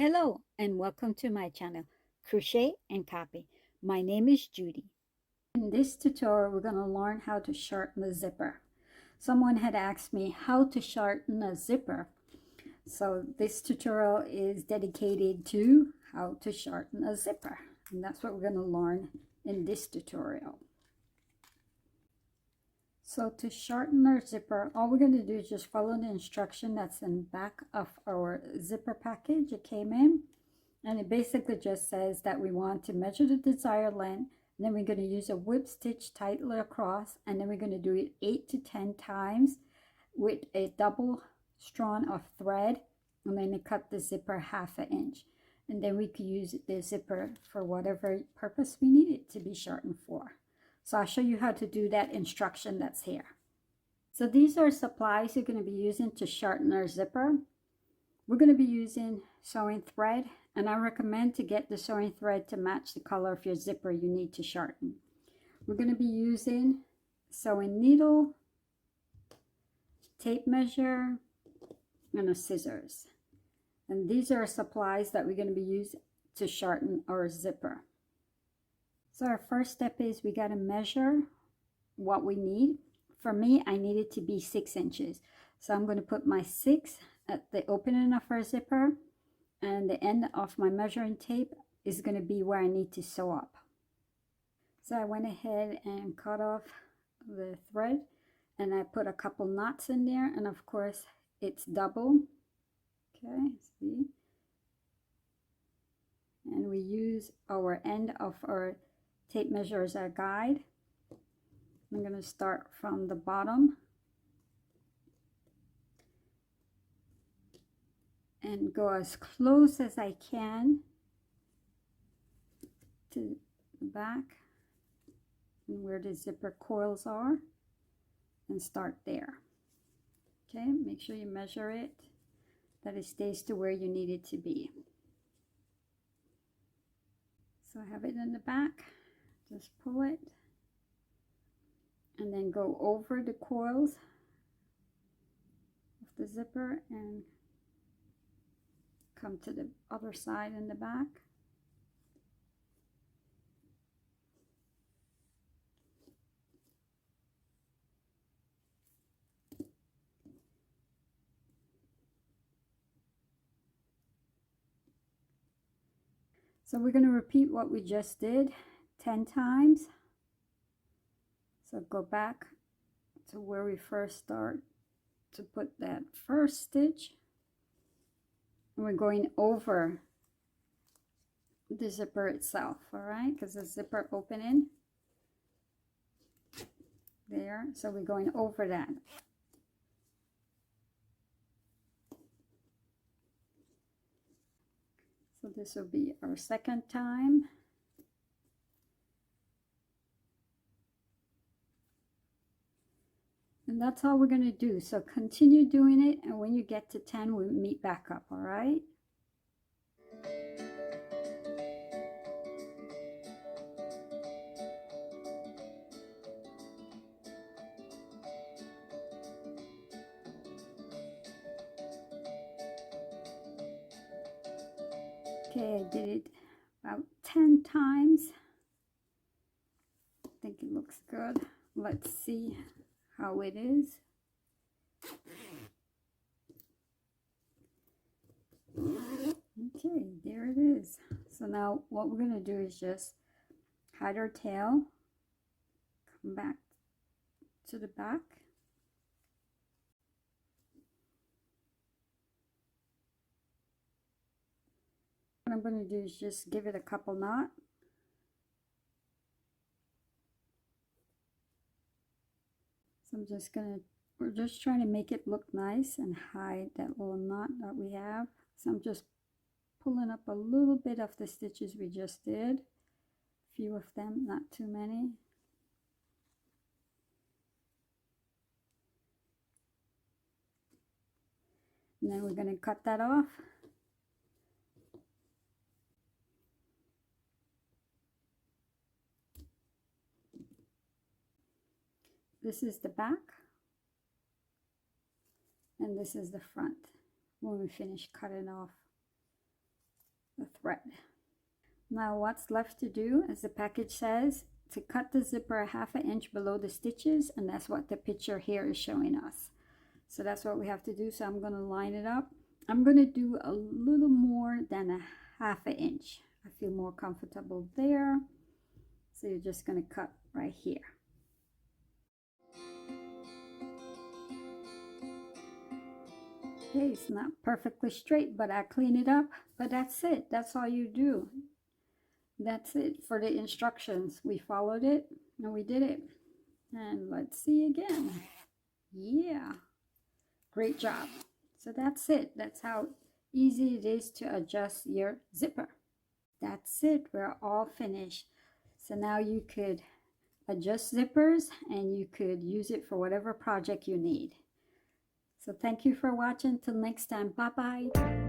Hello and welcome to my channel, Crochet and Copy. My name is Judy. In this tutorial, we're going to learn how to shorten the zipper. Someone had asked me how to shorten a zipper. So this tutorial is dedicated to how to shorten a zipper. And that's what we're going to learn in this tutorial. So to shorten our zipper, all we're going to do is just follow the instruction that's in the back of our zipper package it came in. And it basically just says that we want to measure the desired length, and then we're going to use a whip stitch tightly across, and then we're going to do it 8 to 10 times with a double strand of thread, and then to cut the zipper 1/2 inch. And then we could use the zipper for whatever purpose we need it to be shortened for. So I'll show you how to do that instruction that's here. So these are supplies you're going to be using to shorten our zipper. We're going to be using sewing thread, and I recommend to get the sewing thread to match the color of your zipper you need to shorten. We're going to be using sewing needle, tape measure, and a scissors. And these are supplies that we're going to be using to shorten our zipper. So our first step is we got to measure what we need. For me, I need it to be 6 inches. So I'm going to put my 6 at the opening of our zipper, and the end of my measuring tape is going to be where I need to sew up. So I went ahead and cut off the thread, and I put a couple knots in there, and of course it's double. Okay, see? And we use our end of our tape measure as our guide. I'm going to start from the bottom and go as close as I can to the back and where the zipper coils are, and start there. Okay, make sure you measure it, that it stays to where you need it to be. So I have it in the back, just pull it and then go over the coils of the zipper and come to the other side in the back. So we're going to repeat what we just did 10 times. So go back to where we first start to put that first stitch. And we're going over the zipper itself, all right? Because the zipper opening there. So we're going over that. So this will be our second time. And that's all we're going to do. So continue doing it, and when you get to 10, we'll meet back up, all right? Okay, I did it about 10 times. I think it looks good. Let's see how it is. Okay, there it is. So now what we're going to do is just hide our tail, come back to the back. What I'm going to do is just give it a couple knots. So I'm just we're just trying to make it look nice and hide that little knot that we have. So I'm just pulling up a little bit of the stitches we just did. A few of them, not too many. And then we're going to cut that off. This is the back, and this is the front when we finish cutting off the thread. Now what's left to do, as the package says, to cut the zipper 1/2 inch below the stitches, and that's what the picture here is showing us. So that's what we have to do. So I'm going to line it up. I'm going to do a little more than 1/2 inch. I feel more comfortable there. So you're just going to cut right here. Okay, it's not perfectly straight, but I clean it up. But that's it. That's all you do. That's it for the instructions. We followed it and we did it. And let's see again. Yeah, great job. So that's it. That's how easy it is to adjust your zipper. That's it. We're all finished. So now you could adjust zippers and you could use it for whatever project you need. So thank you for watching. Till next time. Bye-bye.